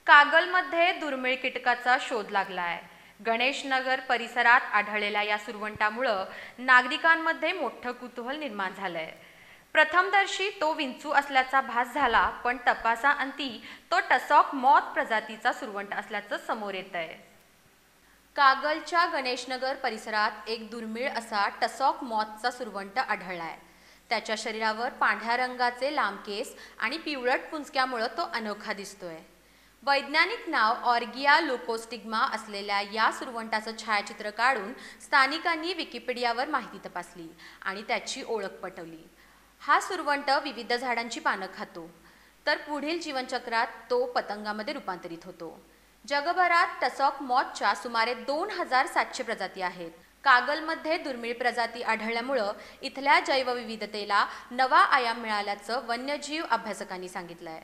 कागलमध्ये दुर्मिळ कीटकाचा शोध लागलाय। गणेशनगर परिसरात आढळलेल्या या सुरवंटामुळे नागरिकांमध्ये मोठं कुतूहल निर्माण झालंय। प्रथमदर्शी तो विंचू असल्याचा भास झाला, पण तपासाअंती तो टसॉक मॉथ प्रजातीचा सुरवंट असल्याचं समोर येतंय। कागलच्या गणेशनगर परिसरात एक दुर्मिळ असा टसॉक मॉथचा सुरवंट आढळलाय। त्याच्या शरीरावर पांढऱ्या रंगाचे लांब केस आणि पिवळट पुंजक्यामुळे तो अनोखा दिसतोय। वैज्ञानिक नाव ऑर्गिया लुकोस्टिग्मा असलेल्या या सुरवंटाचं छायाचित्र काढून स्थानिकांनी विकिपीडियावर माहिती तपासली आणि त्याची ओळख पटवली। हा सुरवंट विविध झाडांची पानं खातो, तर पुढील जीवनचक्रात तो पतंगामध्ये रूपांतरित होतो। जगभरात टसॉक मॉथच्या सुमारे 2700 प्रजाती आहेत। कागलमध्ये दुर्मिळ प्रजाती आढळल्यामुळे इथल्या जैवविविधतेला नवा आयाम मिळाल्याचं वन्यजीव अभ्यासकांनी सांगितलंय।